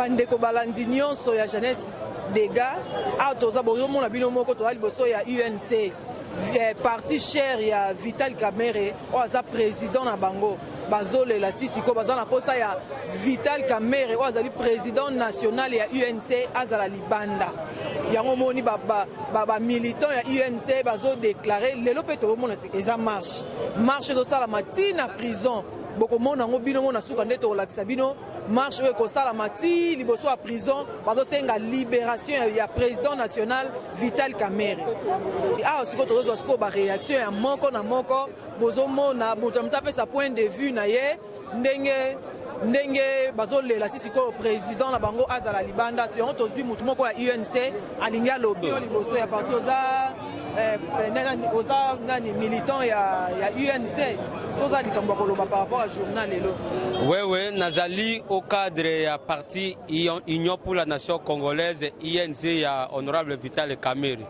bandeko balandi nyonso ya Jeannette Dega a toza boyo mona bino moko to ali boso ya UNC parti cher ya Vital Kamerhe o aza président na bango bazole la tisiko bazana posa ya Vital Kamerhe o azali président national ya UNC azala libanda yango moni ba militant ya UNC bazo déclarer lelo pe to mona eza marche do sala matina prison boko mona ngo bino mona suka ndeto relaxa bino marche ko sala mati liboso a prison bazo senga libération ya président national Vital Kamerhe ah siko to zo ba réaction ya moko na moko bozo mona boto mtape sa point de vue na ye ndenge bazole la tisiko président na bango azala libanda yango tozwi mutu moko ya UNC alinga lobby liboso ya parti oza nani militant ya UNC soza likambo koloba par rapport à journal lelo. Oui, nazali au cadre ya parti Union pour la Nation Congolaise INC ya honorable Vital Kamerhe.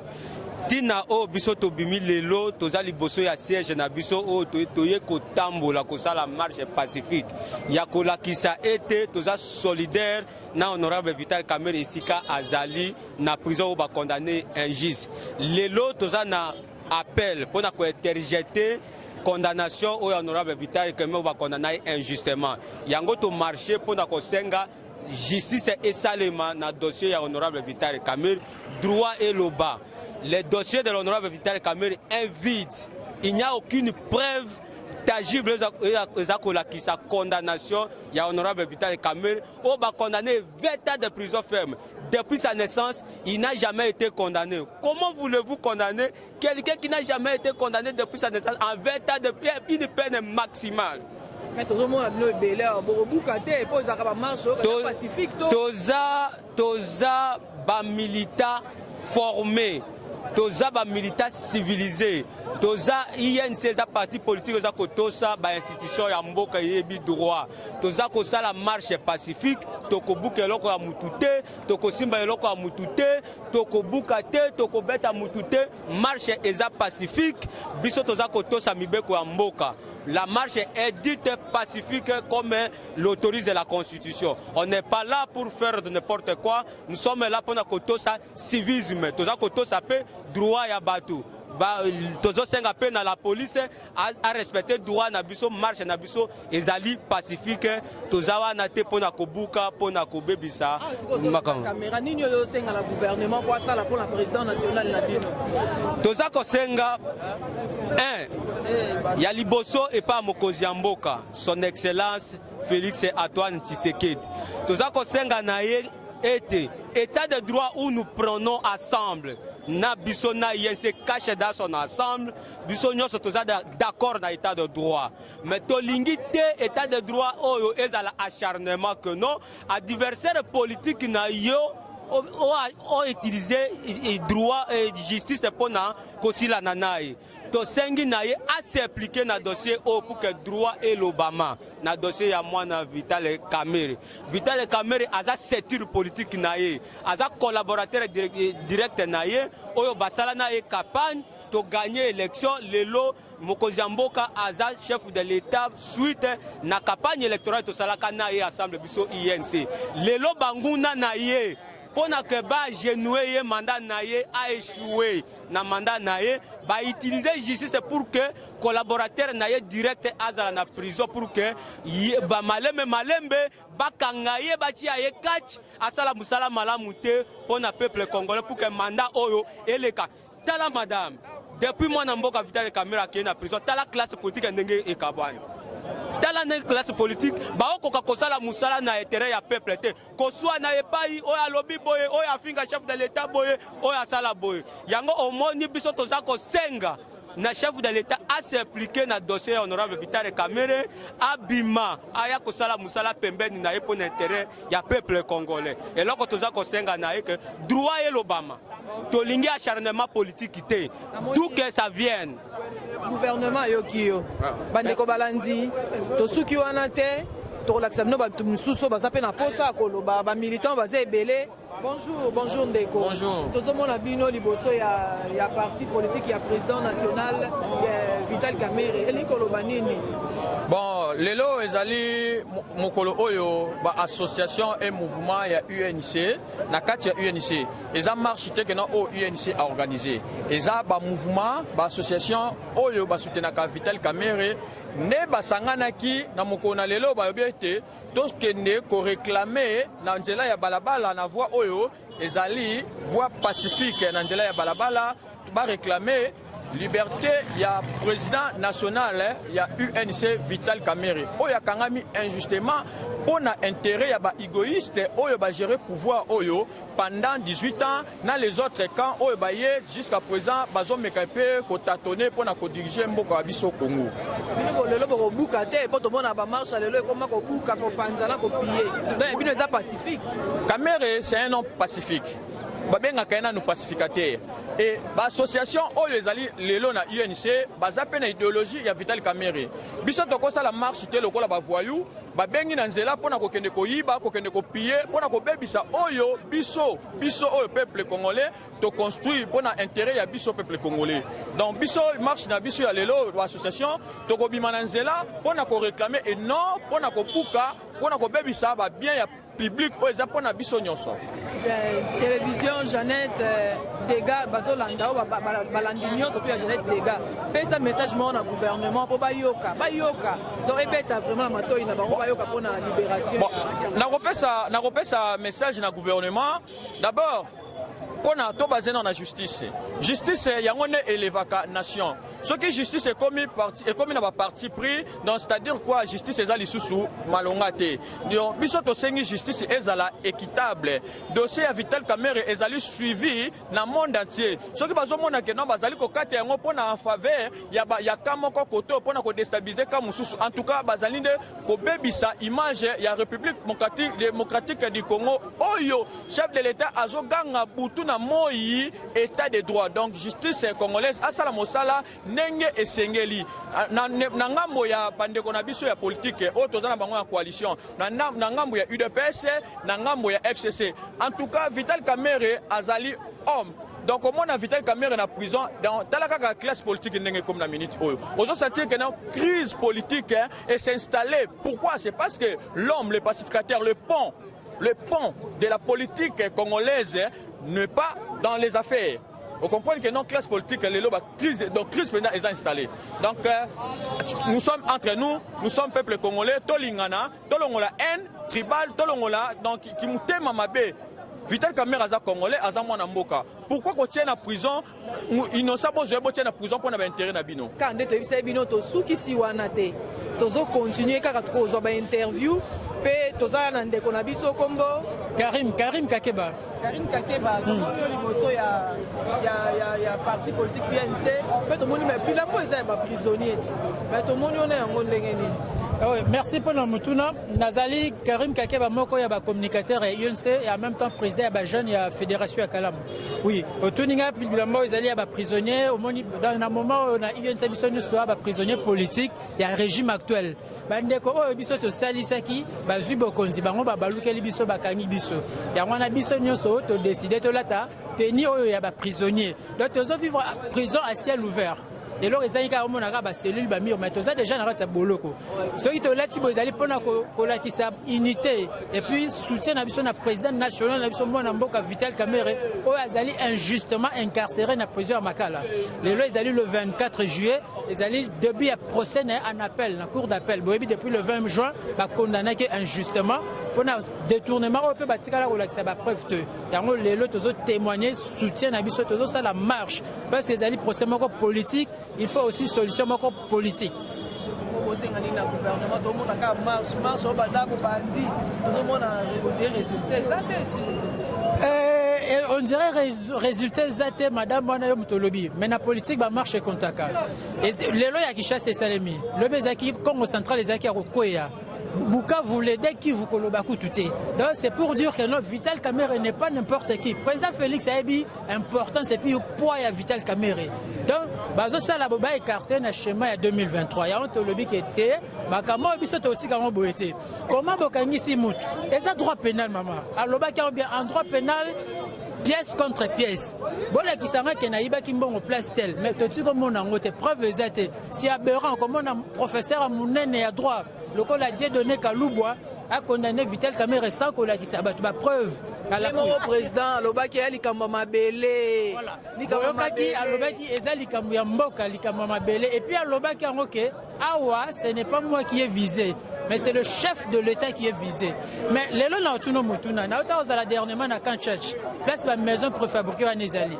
Tina o biso to bimi lelo tozali boso ya siège na biso o toye ko tambola ko sala marche pacifique ya kolakisa ete toza solidaire na honorable Vital Kamerhe esika azali na prison o ba condamné injuste lelo toza na appel pour na ko interjeter condamnation au honorable Vital Kamerhe ba condamné injustement yango to marcher pour na ko senga justice et salema na dossier ya honorable Vital Kamerhe droit et le bas. Les dossiers de l'honorable Vital Kamerhe est vide. Il n'y a aucune preuve tangible qui sa condamnation. Il y a honorable Vital Kamerhe on va condamner 20 ans de prison ferme. Depuis sa naissance, il n'a jamais été condamné. Comment voulez-vous condamner quelqu'un qui n'a jamais été condamné depuis sa naissance en 20 ans de une peine maximale? Toza ba militant formé. Toza ba militants civilisés, toza INC za parti politique za kotosa ba institution ya mboka yebi droit, toza ko sala marche pacifique, toko buka eloko ya mutute, toko simba eloko ya mutute, toko buka te, toko beta mutute, marche eza pacifique, biso toza kotosa mibeko ya mboka. La marche est dite pacifique comme l'autorise la Constitution. On n'est pas là pour faire de n'importe quoi. Nous sommes là pour notre civisme. Tout ça, droit ya batu. Tozo senga pe na la police a respecter droit na biso marche na biso ezali pacifique tozawa na te pona kobuka pona kobebisa caméra nini yo senga la gouvernement kwa sala pour la président national na bino toza ko senga ya liboso et pas mokozi ya mboka son excellence Félix Antoine Tshisekedi toza ko senga na ye ete état de droit où nous prenons ensemble na biso na INC caché dans son ensemble biso nyonso toza d'accord na état de droit mais tolingi te état de droit oyo ezala acharnement que non adversaire politique na yo ont utilisé droit et justice pour na kosila nanai to sengi na ye a s'appliquer na dossier pour que droit et l'Obama na dossier ya mwana Vital Kamerhe aza secteur politique na ye aza collaborateur direct na ye oyo basala na ye campagne to gagner élection lelo mokozi mboka aza chef de l'état suite na campagne électorale to salaka na ye assemble biso INC lelo banguna na ye pona que ba genoué mandat naie a échoué na mandat naie ba utiliser justice pour que collaborateur naie direct azala na prison pour que ba malembe ba kangaye ba ti aye catch asala musala malamu te pona peuple congolais pour que mandat oyo eleka tala madame depuis moi na mboka Vital Kamerhe qui est na prison tala classe politique ndenge e kabani dans la classe politique, baokoka kosala musala na intérêt ya peuple te. Koswa na epai oya lobby boye, oya finga chef de l'état boye, oya sala boye. Yango omoni biso toza ko senga na chef de l'état a s'appliquer na dossier honorable Vital Kamerhe abima aya kosala musala pembeni na epo na intérêt ya peuple congolais. Et là toza ko senga na que droit et l'Obama. Tolingi acharnement politique te. D'où que ça vienne. Gouvernement yokiyo bandeko balandi tosuki wana te to relaxa no ba mususo bazape na posa koloba ba militant baza ebele bonjour ndeko bonjour tozomona bino liboso ya parti politique ya président national Vital Kamerhe eli koloba nini Bon, lelo ezali mokolo oyo ba association et mouvement ya UNC na kati ya UNC eza marche te que na o UNC a organisé eza ba mouvement ba association oyo ba soutenaka Vital Kamerhe ne basanganaki na mokolo na lelo ba yobete to kende ko réclamer na nzela ya balabala na voie oyo ezali voie pacifique na nzela ya balabala ba réclamer liberté, il y a président national, il y a UNC Vital Kamerhe. Oyo kangami injustement, on a intérêt, il y a égoïste, oyo ba gérer pouvoir oyo pendant 18 ans, dans les autres camps, oyo ba yé jusqu'à présent, bazo mekapé ko tâtonner pour na ko diriger mboko abiso Congo. Bino lelo boko buka te, po to mona ba marche lelo comment ko buka ko panzana ko piller. Donc bino za pacifique. Kamerhe c'est un homme pacifique. Babenga kaina nous pacificateur. Et l'association oyo ezali lelo na UNC bazape na idéologie ya Vital Kamerhe. Biso tokosa la marche te lokola ba voyou, babengi na nzela pona ko kende ko yiba, ko kende ko piller, pona ko bebisa oyo biso oyo peuple congolais to construire pona intérêt ya biso peuple congolais. Donc biso marche na biso ya lelo l'association to ko bima na nzela pona ko réclamer et non pona ko puka, pona ko bebisa ba bien ya public oyo eza pona biso nyonso. Télévision Jeannette Dega bazolanda balandi nyonso puis Jeannette Dega pesa message mo na gouvernement po bayoka donc ebeta vraiment matoi na bango bayoka pour na libération. Na repesa message na gouvernement d'abord pour na to basé dans la justice yango ne élevaka nation. Ce qui justice est commis na parti pris, donc c'est-à-dire quoi justice ezali susu malongate. Donc biso to sengi justice ezala équitable. Dossier ya Vital Kamerhe ezali suivi na monde entier. Ce qui bazo mona ke non bazali ko kate yango pona en faveur ya kamoko koto pona ko déstabiliser ka mususu. En tout cas bazali de ko bebisa image ya République démocratique du Congo oyo chef de l'État azo ganga butu na moi état de droit. Donc justice congolaise asala mosala nenge esengeli na ngambo ya bandeko na biso ya politique o tozana bango ya coalition na ngambo ya UDPS na ngambo ya FCC. En tout cas Vital Kamerhe azali homme. Donc au moins Vital Kamerhe na prison dans la classe politique ndenge comme la minute oyo. Ozo sentir que une crise politique est s'installer. Pourquoi? C'est parce que l'homme, le pacificateur, le pont de la politique congolaise n'est pas dans les affaires. Vous comprenez que notre classe politique, crise est installée. Donc, nous sommes entre nous sommes peuple congolais, Tolingana, Tolongola haine, tribal, Tolongola, donc qui nous thème à Mabé. Vital Kamerhe aza congolais, aza mwana mboka. Pourquoi qu'on tient en prison, innocent bon je tient en prison pour avoir intérêt na bino. Quand ndeto ebisa bino to suki si wana te. Tozo continuer kaka ko zo ba interview. Pe tozala na ndeko na biso kombo Karim Kakeba tomoni liboso ya parti politique UNC pe tomoni me bilambo eza ba prisonnier mais tomoni ona yango ndenge nini. Oui, merci pour le mutuna. Nazali Karim Kakeba moko ya ba communicateur et UNC et en même temps président ya ba jeune ya fédération ya Kalam. Oui, au tuninga bilambo ezali ya ba prisonnier au dans un moment on a UNC biso nyuso ba prisonnier politique ya régime actuel. Bandeko oyo biso to salisaki bazwi bokonzi bango babalukeli biso bakangi biso yango na biso nyonso to décider to lata tenir oyo ya ba prisonnier donc tozo vivre prison à ciel ouvert. Et là, ils ont des cellules, mais tout ça déjà dans le boloko. Ce qui est là, ils allaient prendre la unité et puis soutien à la présidente nationale, à Vital Kamerhe, où ils allaient injustement incarcérer dans la prison à Makala. Les lois, ils allaient le 24 juillet, ils allaient depuis un procès en appel, en cour d'appel. Depuis le 20 juin, ils condamné injustement pour un détournement. On peut bâtir la preuve. Les lois, ils ont témoigné, soutien à ça la marche. Parce qu'ils allaient procès politique. Il faut aussi solution politique. On dirait résultat zate madame Wana Mutolobi mais la politique va marcher contre ça. Et les lois qui chassent Salemi, le Bezaki Congo central les Zaki Rokoya. Bukavu les dès qui vous kolobaku tuté. Donc c'est pour dire que notre Vital Kamerhe n'est pas n'importe qui. Président Félix Aebi important c'est puis au poids à Vital Kamerhe. Donc bazo sala boba écarté na schéma ya 2023. Ya on lobby qui était makamo biso toti kamo boete. Comment bokangi si mutu? Et ça droit pénal maman. Aloba qui bien en droit pénal pièce contre pièce. Voilà qui s'en que naïba qui mbongo place tel. Mais tu comme on a ngote preuve exacte. Si aberrant comme on a professeur à Mounene et à droit, le col a donné Kaloubois a condamné Vital Kamerhe sans qu'on l'a dit ça. Bah preuve. Le président Lobaki a likamba belé. Voilà. Lobaki a Lobaki eza likamba mboka likamba belé. Et puis à Lobaki en ok. Awa, ce n'est pas moi qui ai visé. Mais c'est le chef de l'État qui est visé. Mais les lois n'ont pas la dernièrement à Kanchach. Place la maison préfabriquée à Nezali.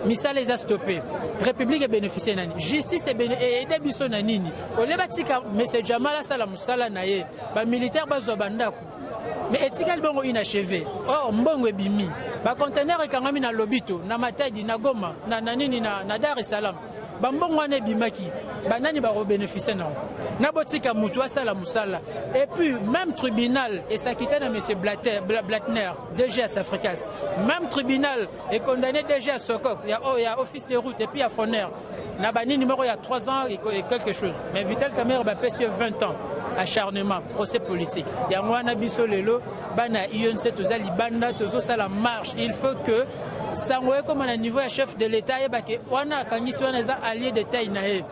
Missa les a stoppés. République est bénéficiée nani. Justice est bénéficiée. Et des bisons nanini. Au Lebatika, mais c'est Jamala Salam Sala Naye. Les militaires Bazobanda. Mais étiquette bongo inachevé. Oh, mbongo bimi. Ba conteneur est quand même na Lobito, na Matadi, na Goma, na Nanini, na Dar es Salaam. Bambongo ane bimaki. Banani ba bénéficier non. Na botika mutu asala musala. Et puis même tribunal et ça quitte na monsieur Blattner, DG à Safricas. Même tribunal est condamné DG à Sokok. Il y a office de route et puis il y a Foner. Na bani numéro il y a 3 ans et quelque chose. Mais Vital Kamerhe va passer 20 ans. Acharnement, procès politique. Il y a un abisso lelo, bana INC tozali banda tozo sala marche. Il faut que ça comme à niveau de chef de l'État et que on a quand ils sont alliés de taille naé.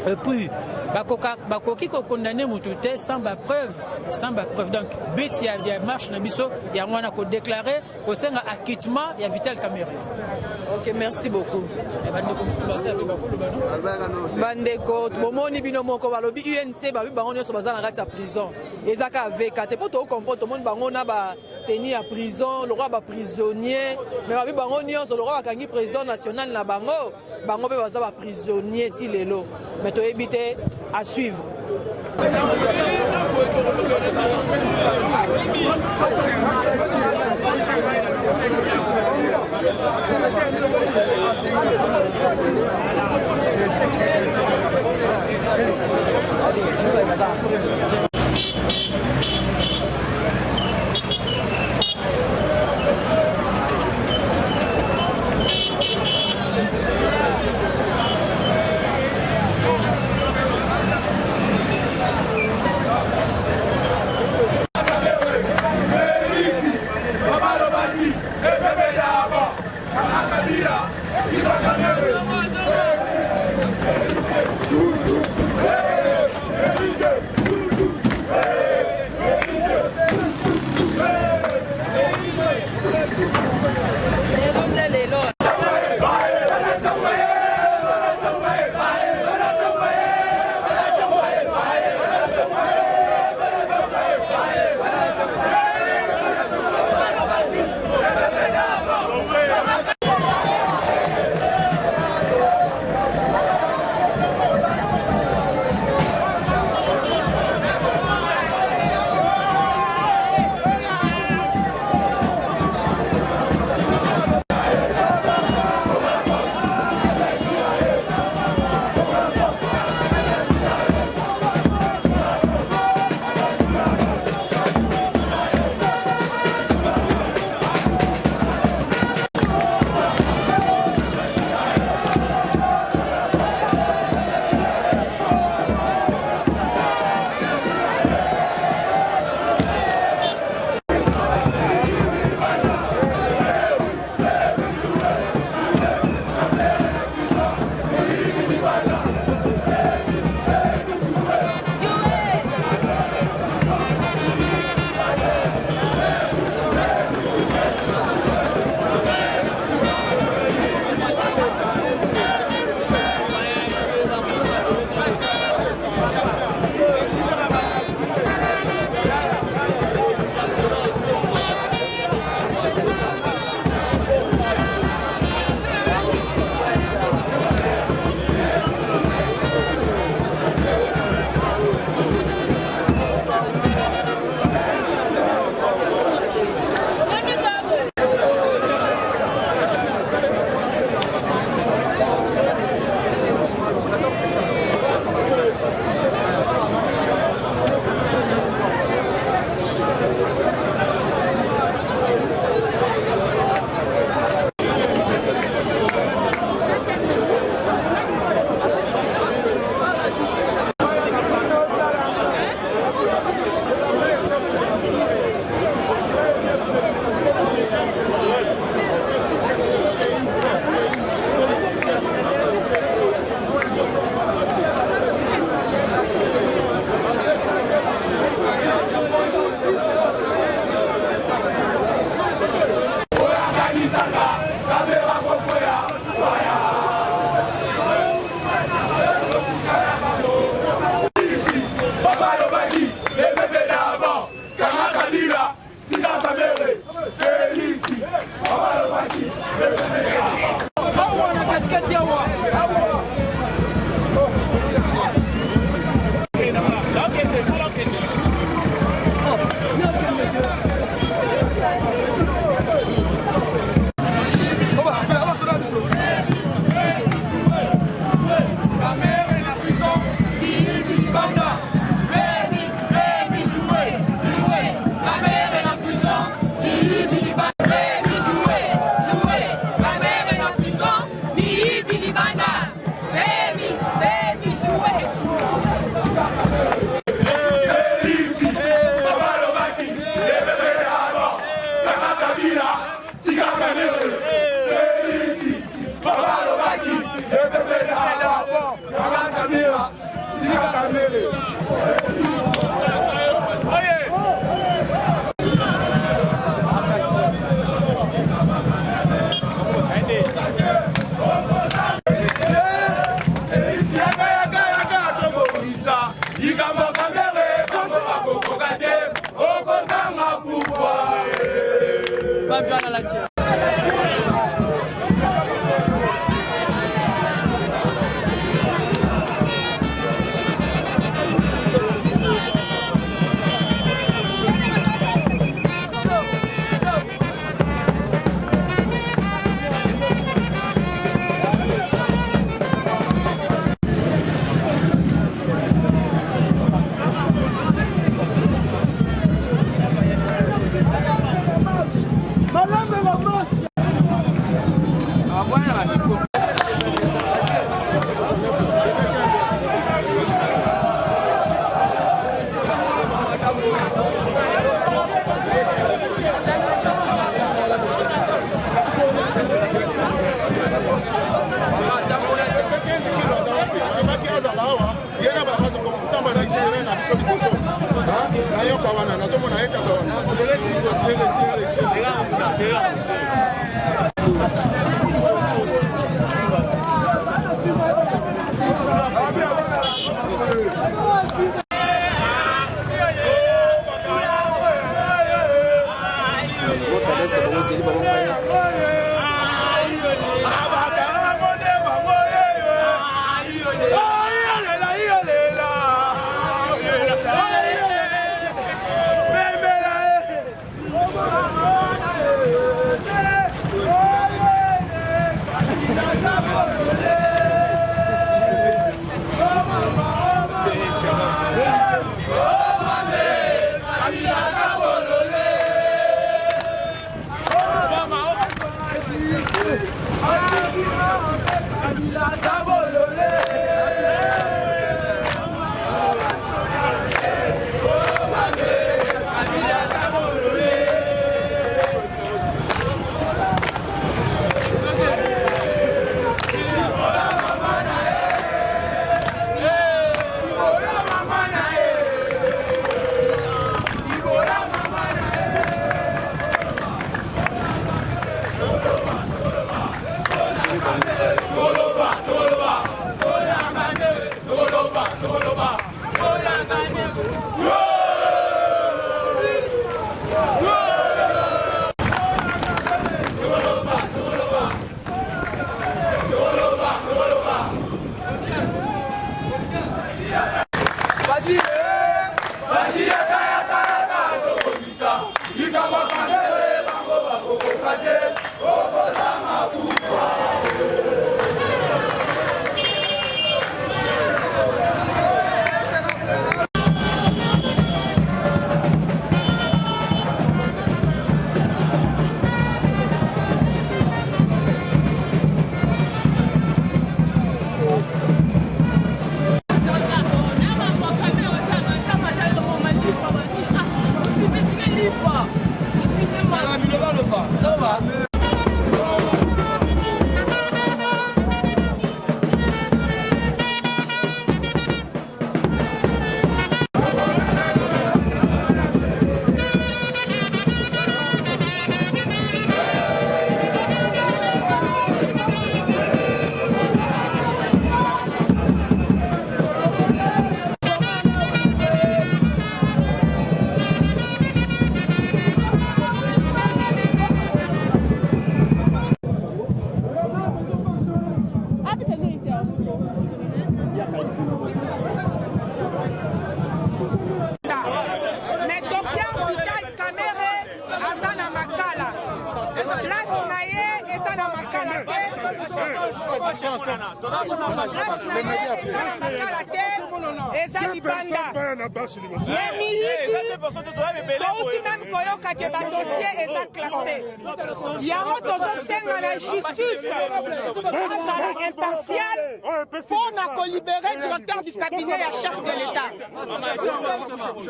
Et puis bakoki ko condamner mututé sans preuve, Donc but il y a des marches na biso, il y a on a ko déclarer ko senga acquittement il y a Vital Kamerhe. OK, merci beaucoup. Bandeko bomoni bino moko balobi UNC babi bango nyoso bazana kati ya prison. Ezaka avec te poto comprendre monde bango na ba tenir à prison, le roi ba prisonnier, mais babi bango nyoso le roi bakangi président national na bango, bango be baza ba prisonnier ti lelo. Mais to éviter à suivre.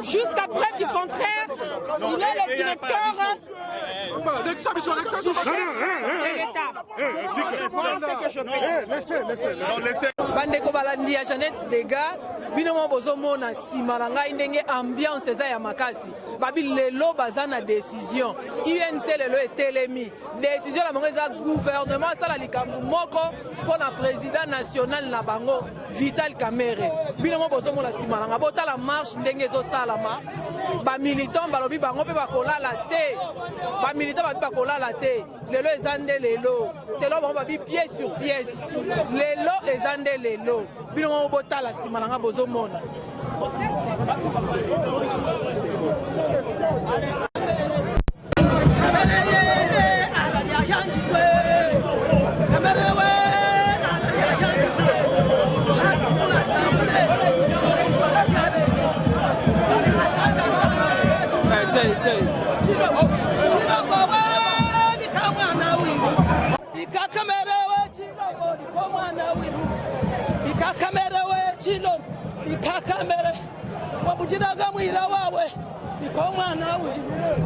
Jusqu'à preuve du contraire, Il est le directeur. Bandeko balandi ya Jeannette Dega bino mo bozomona nsima na ngai ndenge ambiance eza ya makasi babi lelo baza na décision UNC lelo etelemi décision la bango eza gouvernement asala likambo moko mpo na président national na bango Vital Kamerhe bino mo bozomona nsima na ngai botala marche ndenge ezosalama bamilitant balobi bango mpe bakolala te bamilitant babi bakolala te lelo eza nde lelo selo bango babi pièce sur pièce lelo eza nde lelo bino mo botala nsima na ngai bozomona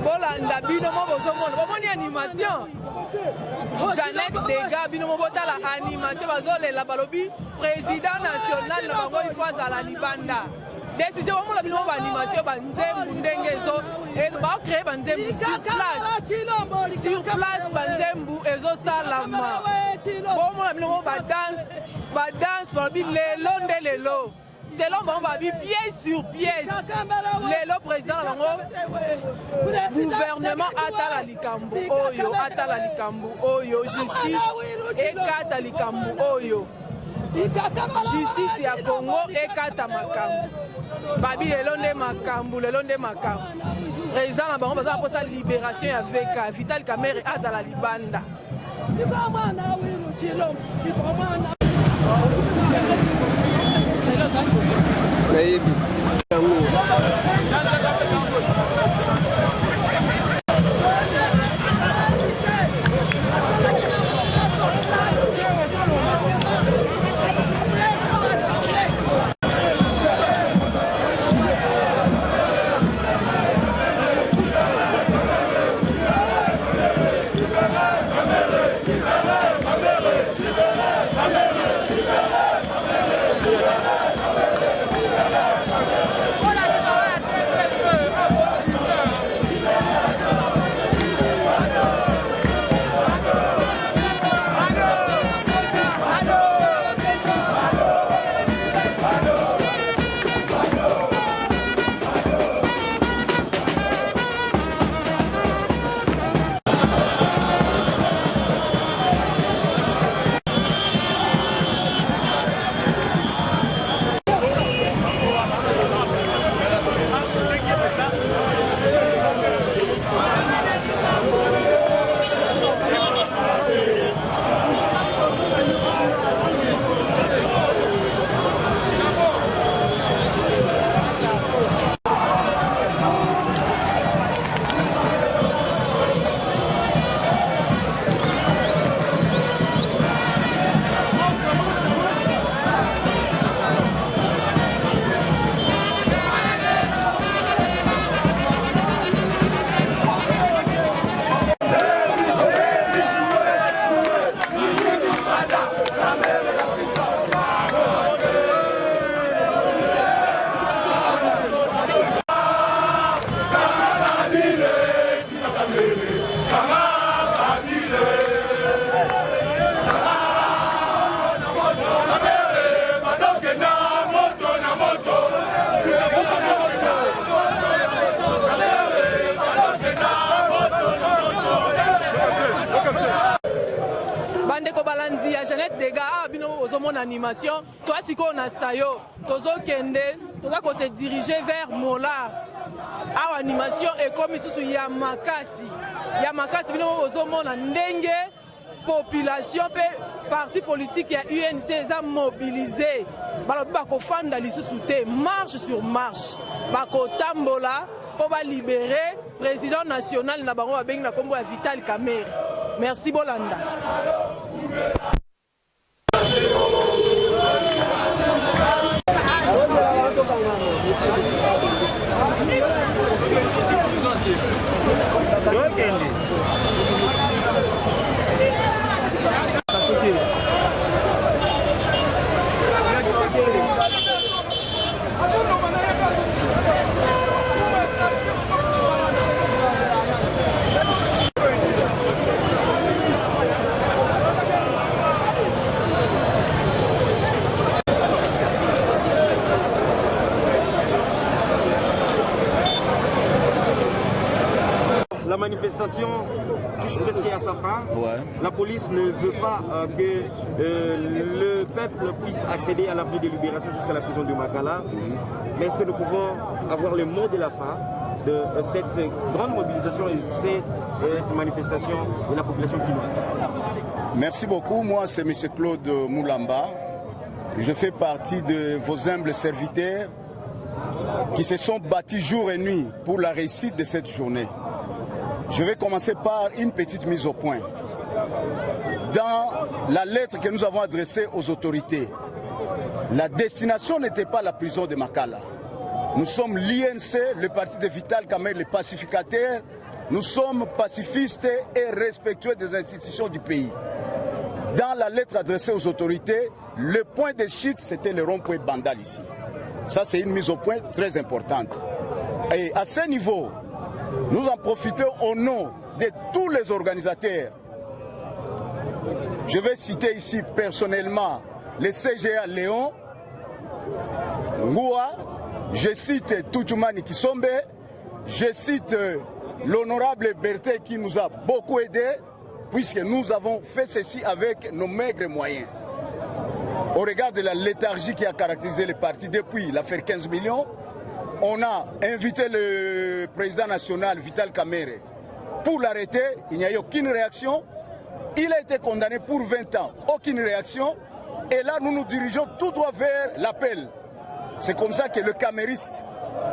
bolanda bino mo bozomona bomoni animation Jeannette Dega bino mo botala animation bazolela balobi président national na bango il faut azala libanda décision bomona bino mo baanimation banzembu ndenge ezo baocrée banzembu sur place banzembu ezosalama bomona bino mo badanse balobi lelo nde lelo selon bango babi pièce sur pièce lelo président na bango gouvernement atala likambo oyo justice ekata likambo oyo justice ya Congo ekata makambo babi lelo nde makambo président na bango bazala mposa libération ya VK Vital Kamerhe azala libanda animation toi siko na sayo tozokende toza ko se diriger vers Molar awa animation ekomi susu ya makasi bino ozomona ndenge population pe parti politique ya UNC eza mobilisé balobi bakofanda lisusu te marche sur marche bakotambola po ba libérer président national na bango babengi na kombo ya Vital Kamerhe. Merci bolanda. manifestation touche presque à sa fin. Ouais. La police ne veut pas que le peuple puisse accéder à l'avenue de libération jusqu'à la prison de Makala. Mais est-ce que nous pouvons avoir le mot de la fin de cette grande mobilisation et cette manifestation de la population quinoise? Merci beaucoup. Moi, c'est M. Claude Moulamba. Je fais partie de vos humbles serviteurs qui se sont battus jour et nuit pour la réussite de cette journée. Je vais commencer par une petite mise au point. Dans la lettre que nous avons adressée aux autorités, la destination n'était pas la prison de Makala. Nous sommes l'INC, le parti de Vital Kamerhe, les pacificateurs. Nous sommes pacifistes et respectueux des institutions du pays. Dans la lettre adressée aux autorités, le point de chute, c'était le rond-point Bandal ici. Ça, c'est une mise au point très importante. Et à ce niveau, nous en profitons au nom de tous les organisateurs. Je vais citer ici personnellement le CGA Léon, Ngoua, je cite Toutoumani Kisombe, je cite l'honorable Berthe qui nous a beaucoup aidés, puisque nous avons fait ceci avec nos maigres moyens. Au regard de la léthargie qui a caractérisé le parti depuis l'affaire 15 millions, on a invité le président national Vital Kamerhe pour l'arrêter. Il n'y a eu aucune réaction. Il a été condamné pour 20 ans, aucune réaction. Et là, nous nous dirigeons tout droit vers l'appel. C'est comme ça que le Camériste,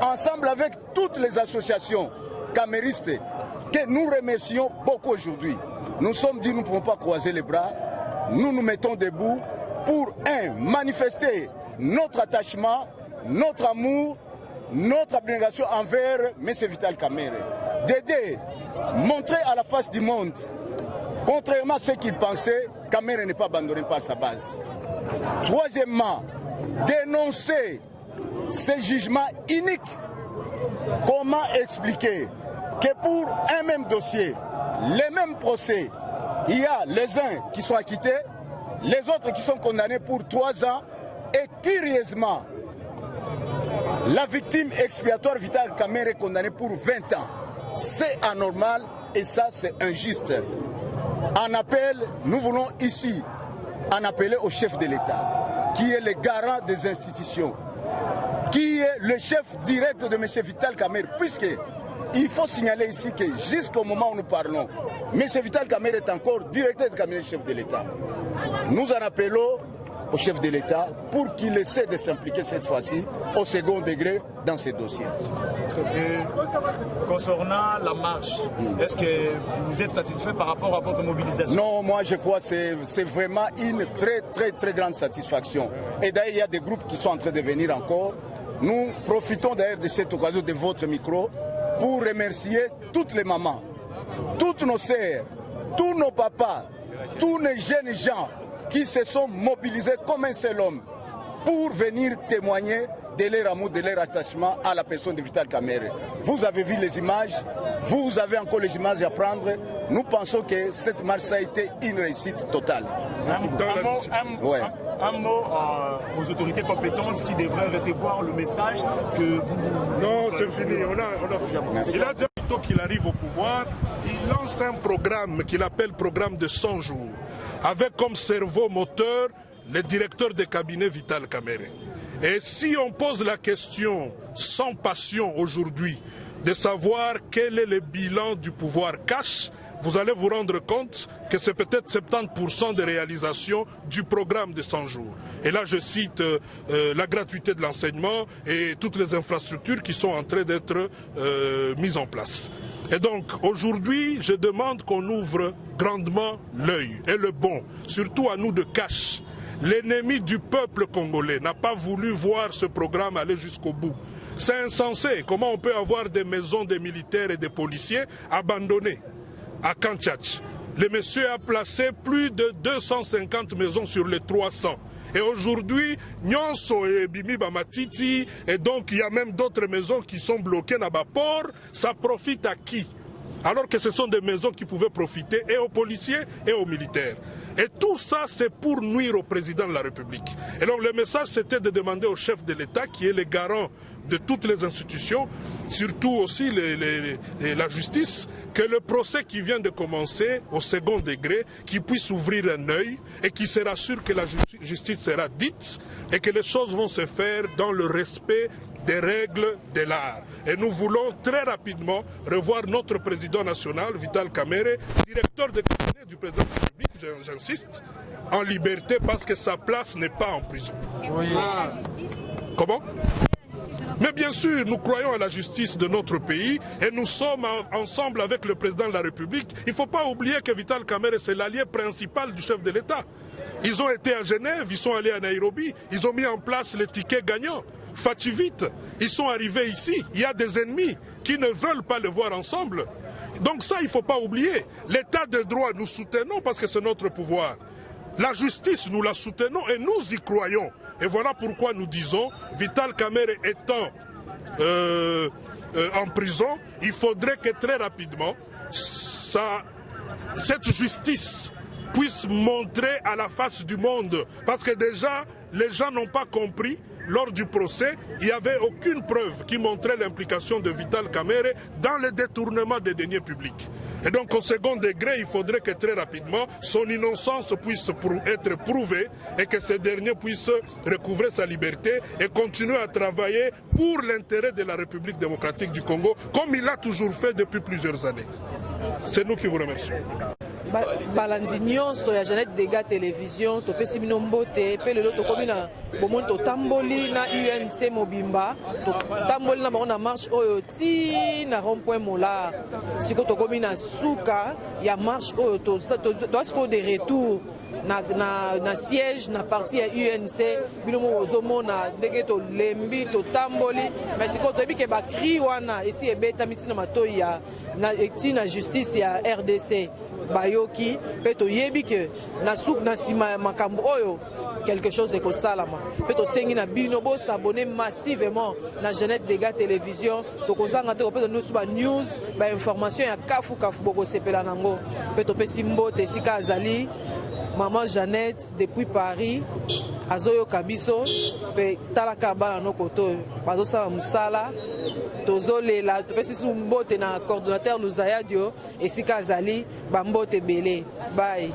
ensemble avec toutes les associations caméristes, que nous remercions beaucoup aujourd'hui, nous sommes dit nous ne pouvons pas croiser les bras, nous nous mettons debout pour, manifester notre attachement, notre amour, notre abnégation envers M. Vital Kamerhe. D'aider, montrer à la face du monde, contrairement à ce qu'il pensait, Kamerhe n'est pas abandonné par sa base. Troisièmement, dénoncer ces jugements iniques. Comment expliquer que pour un même dossier, les mêmes procès, il y a les uns qui sont acquittés, les autres qui sont condamnés pour 3 ans et curieusement, la victime expiatoire Vital Kamerhe est condamnée pour 20 ans. C'est anormal et ça c'est injuste. En appel, nous voulons ici en appeler au chef de l'État, qui est le garant des institutions, qui est le chef direct de M. Vital Kamerhe, puisque il faut signaler ici que jusqu'au moment où nous parlons, M. Vital Kamerhe est encore directeur de cabinet du chef de l'État. Nous en appelons au chef de l'État pour qu'il essaie de s'impliquer cette fois-ci au second degré dans ces dossiers. Concernant la marche, est-ce que vous êtes satisfait par rapport à votre mobilisation? Non, moi je crois que c'est vraiment une très grande satisfaction. Et d'ailleurs, il y a des groupes qui sont en train de venir encore. Nous profitons d'ailleurs de cette occasion de votre micro pour remercier toutes les mamans, toutes nos sœurs, tous nos papas, tous les jeunes gens qui se sont mobilisés comme un seul homme pour venir témoigner de leur amour, de leur attachement à la personne de Vital Kamerhe. Vous avez vu les images, vous avez encore les images à prendre. Nous pensons que cette marche a été une réussite totale. Un mot aux autorités compétentes qui devraient recevoir le message que vous... Non, c'est fini. Il a déjà plutôt qu'il arrive au pouvoir, il lance un programme qu'il appelle programme de 100 jours, avec comme cerveau moteur le directeur de cabinet Vital Kamerhe. Et si on pose la question sans passion aujourd'hui de savoir quel est le bilan du pouvoir cash, vous allez vous rendre compte que c'est peut-être 70% de réalisation du programme de 100 jours. Et là, je cite la gratuité de l'enseignement et toutes les infrastructures qui sont en train d'être mises en place. Et donc, aujourd'hui, je demande qu'on ouvre grandement l'œil et le bon, surtout à nous de cash. L'ennemi du peuple congolais n'a pas voulu voir ce programme aller jusqu'au bout. C'est insensé. Comment on peut avoir des maisons des militaires et des policiers abandonnées à Kantchach? Le monsieur a placé plus de 250 maisons sur les 300. Et aujourd'hui, Nyonso et Bimi Bamatiti, et donc il y a même d'autres maisons qui sont bloquées dans le port. Ça profite à qui? alors que ce sont des maisons qui pouvaient profiter et aux policiers et aux militaires. Et tout ça, c'est pour nuire au président de la République. Et donc le message, c'était de demander au chef de l'État, qui est le garant de toutes les institutions, surtout aussi la justice, que le procès qui vient de commencer au second degré, qu'il puisse ouvrir un œil et qu'il se rassure que la justice sera dite et que les choses vont se faire dans le respect des règles de l'art. Et nous voulons très rapidement revoir notre président national, Vital Kamerhe, directeur de cabinet du président de la République, j'insiste, en liberté parce que sa place n'est pas en prison. Oui. Comment ? Mais bien sûr, nous croyons à la justice de notre pays et nous sommes ensemble avec le président de la République. Il ne faut pas oublier que Vital Kamerhe, c'est l'allié principal du chef de l'État. Ils ont été à Genève, ils sont allés à Nairobi, ils ont mis en place les tickets gagnants. Vite, ils sont arrivés ici. Il y a des ennemis qui ne veulent pas le voir ensemble. Donc ça, il ne faut pas oublier. L'état de droit, nous soutenons parce que c'est notre pouvoir. La justice, nous la soutenons et nous y croyons. Et voilà pourquoi nous disons, Vital Kamerhe étant en prison, il faudrait que très rapidement, cette justice puisse montrer à la face du monde. Parce que déjà, les gens n'ont pas compris. Lors du procès, il n'y avait aucune preuve qui montrait l'implication de Vital Kamerhe dans le détournement des deniers publics. Et donc au second degré, il faudrait que très rapidement, son innocence puisse être prouvée et que ce dernier puisse recouvrer sa liberté et continuer à travailler pour l'intérêt de la République démocratique du Congo, comme il l'a toujours fait depuis plusieurs années. C'est nous qui vous remercions. balandi nyonso ya Jeannette Dega télévision topesi bino mbote pe lelo tokomi na bomoni totamboli na UNC Mobimba totamboli na bango na marche oyo ti na rond-point Mola siko tokomi na suka ya marche oyo toasiko de retour na siège na parti ya UNC bino mo ozomona ndenge to lembi to tamboli mais siko toyebi ke ba cri wana esi ebeta mitina matoi ya na justice ya RDC bayoki pe toyebi ke na souk na sima makambo oyo quelque chose ekosalama pe tosengi na bino bo s'abonner massivement na Jeannette Dega télévision tokozanga te kopesa nusu ba news ba information ya kafu boko sepela nango pe topesi mbote sika azali Maman Jeannette depuis Paris azoyo kabiso pe talaka bana nokoto bazo sala musala tozolela topesi su mbote na coordonnateur Luzayadio esika azali ba mbote belé bye.